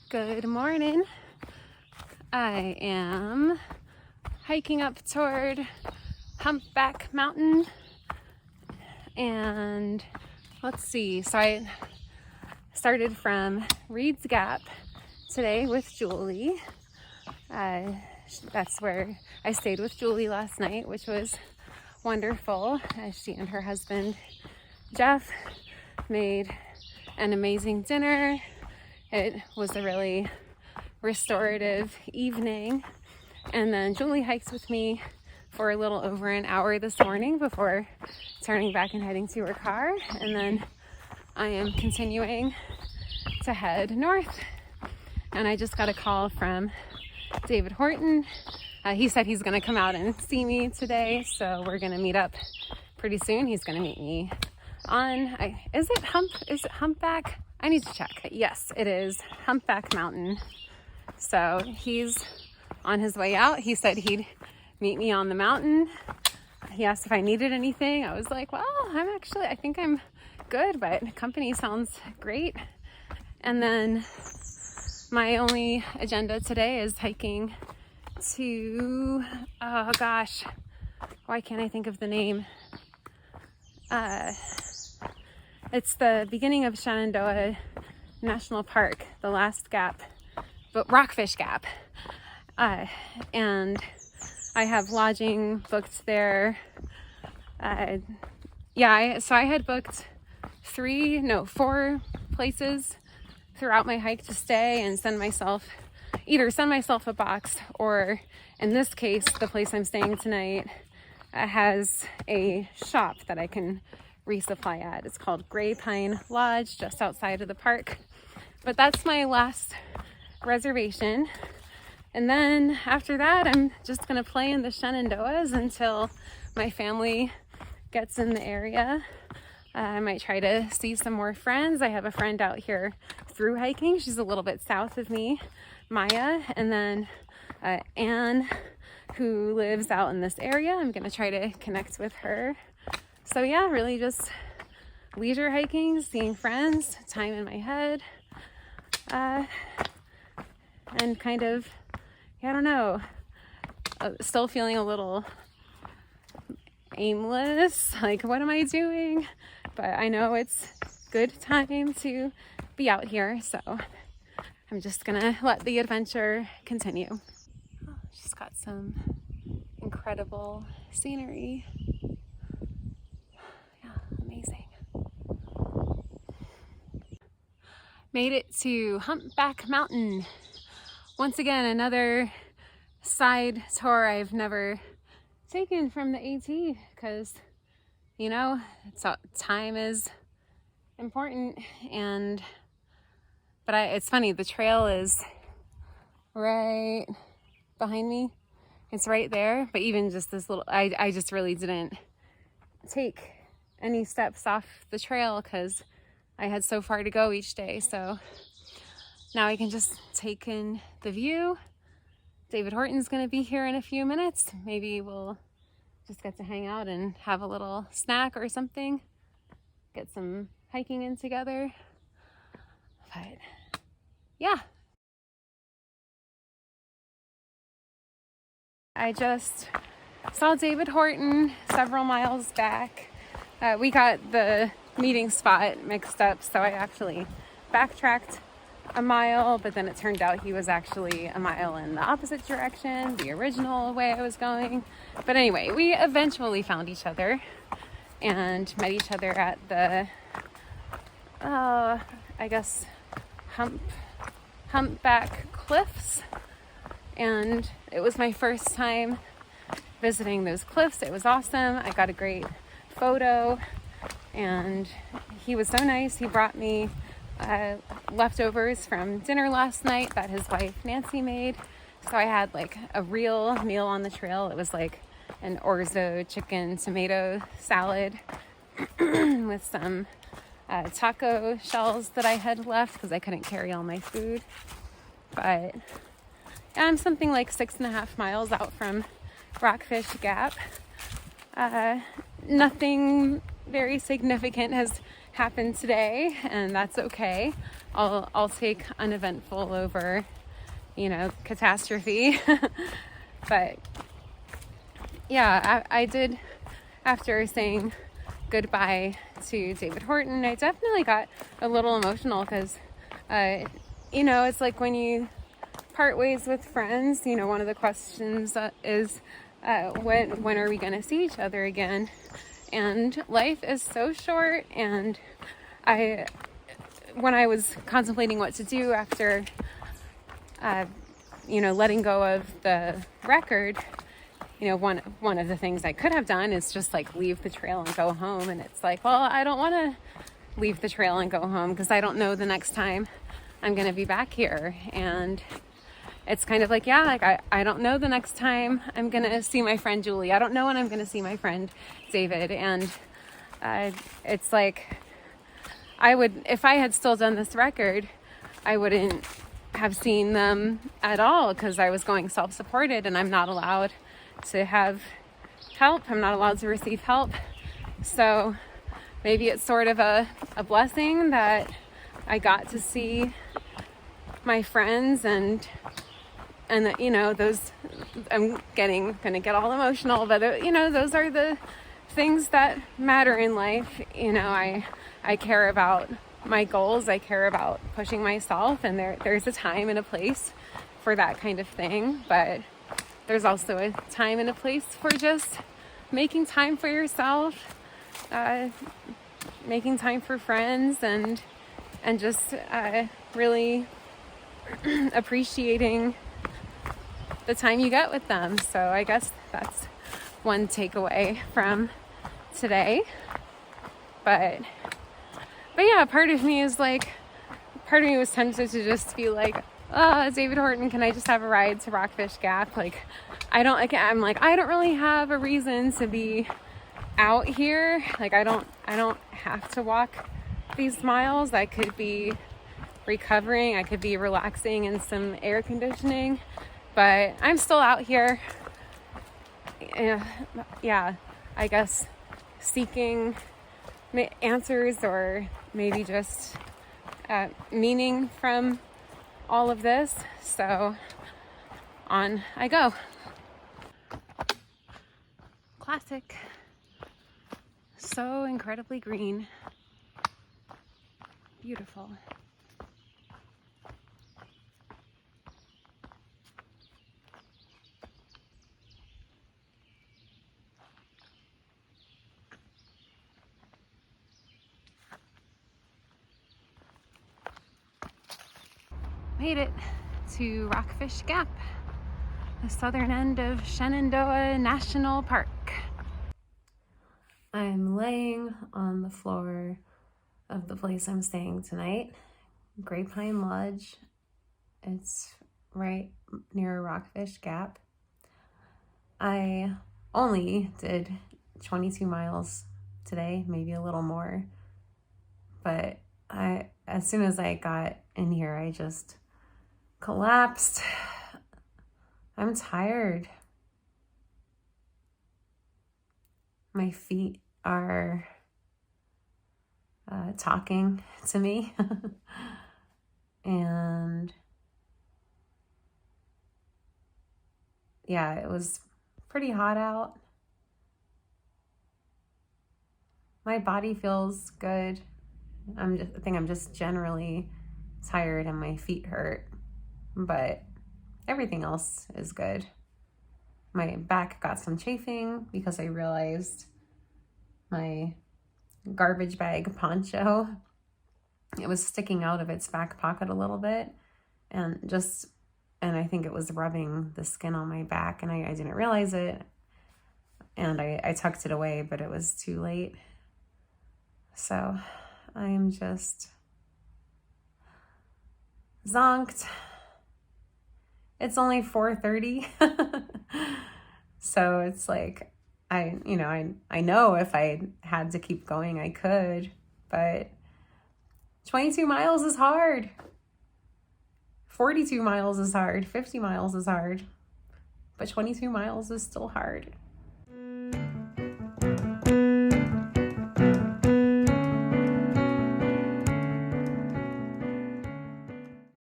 Good morning. I am hiking up toward Humpback Mountain, and let's see, so I started from Reed's Gap today with Julie. That's where I stayed with Julie last night, which was wonderful. She and her husband Jeff made an amazing dinner. It was a really restorative evening, and then Julie hiked with me for a little over an hour this morning before turning back and heading to her car, and then I am continuing to head north. And I just got a call from David Horton. He said he's going to come out and see me today, so we're going to meet up pretty soon. He's going to meet me on, is it Humpback? I need to check. Yes, it is Humpback Mountain. So he's on his way out. He said he'd meet me on the mountain. He asked if I needed anything. I was like, well, I think I'm good, but company sounds great. And then my only agenda today is hiking to, oh gosh, why can't I think of the name? It's the beginning of Shenandoah National Park, the last gap, but Rockfish Gap. And I have lodging booked there. So I had booked 4 places throughout my hike to stay and send myself a box, or in this case, the place I'm staying tonight has a shop that I can resupply at. It's called Gray Pine Lodge, just outside of the park. But that's my last reservation. And then after that, I'm just gonna play in the Shenandoahs until my family gets in the area. I might try to see some more friends. I have a friend out here through hiking. She's a little bit south of me, Maya, and then Anne, who lives out in this area. I'm gonna try to connect with her. So yeah, really just leisure hiking, seeing friends, time in my head, and kind of, I don't know, still feeling a little aimless, like what am I doing? But I know it's good time to be out here, so I'm just gonna let the adventure continue. Oh, she's got some incredible scenery. Made it to Humpback Mountain. Once again, another side tour I've never taken from the AT, because, you know, time is important. But it's funny, the trail is right behind me. It's right there, but even just this little, I just really didn't take any steps off the trail because I had so far to go each day. So now I can just take in the view. David Horton's going to be here in a few minutes. Maybe we'll just get to hang out and have a little snack or something. Get some hiking in together. But yeah. I just saw David Horton several miles back. We got the meeting spot mixed up, so I actually backtracked a mile, but then it turned out he was actually a mile in the opposite direction, the original way I was going. But anyway, we eventually found each other and met each other at the Humpback Cliffs, and it was my first time visiting those cliffs. It was awesome. I got a great photo, and he was so nice. He brought me leftovers from dinner last night that his wife Nancy made. So I had like a real meal on the trail. It was like an orzo chicken tomato salad with some taco shells that I had left because I couldn't carry all my food. But I'm something like 6.5 miles out from Rockfish Gap. Nothing very significant has happened today, and that's okay. I'll take uneventful over, catastrophe. But yeah, I did, after saying goodbye to David Horton, I definitely got a little emotional because, it's like when you part ways with friends, one of the questions is, when are we going to see each other again? And life is so short. And when I was contemplating what to do after, letting go of the record, one of the things I could have done is just like leave the trail and go home. And it's like, well, I don't want to leave the trail and go home because I don't know the next time I'm going to be back here. And it's kind of like, I don't know the next time I'm going to see my friend Julie. I don't know when I'm going to see my friend David. And it's like, if I had still done this record, I wouldn't have seen them at all because I was going self-supported and I'm not allowed to have help. I'm not allowed to receive help. So maybe it's sort of a blessing that I got to see my friends and those, I'm gonna get all emotional, but those are the things that matter in life. I care about my goals. I care about pushing myself, and there's a time and a place for that kind of thing. But there's also a time and a place for just making time for yourself, making time for friends, and just really appreciating the time you get with them. So I guess that's one takeaway from today. But yeah, part of me was tempted to just be like, David Horton, can I just have a ride to Rockfish Gap? Like, I don't really have a reason to be out here. Like, I don't have to walk these miles. I could be recovering. I could be relaxing in some air conditioning, but I'm still out here. Yeah, I guess seeking answers, or maybe just meaning from all of this. So on I go. Classic. So incredibly green. Beautiful. Made it to Rockfish Gap, the southern end of Shenandoah National Park. I'm laying on the floor of the place I'm staying tonight, Grapevine Lodge. It's right near Rockfish Gap. I only did 22 miles today, maybe a little more, but as soon as I got in here, I just collapsed. I'm tired. My feet are talking to me. And yeah, it was pretty hot out. My body feels good. I think I'm just generally tired and my feet hurt, but everything else is good. My back got some chafing because I realized my garbage bag poncho, it was sticking out of its back pocket a little bit, and I think it was rubbing the skin on my back, and I didn't realize it, and I tucked it away, but it was too late. So I'm just zonked. It's only 4:30. So it's like, I know if I had to keep going, I could, but 22 miles is hard. 42 miles is hard. 50 miles is hard, but 22 miles is still hard.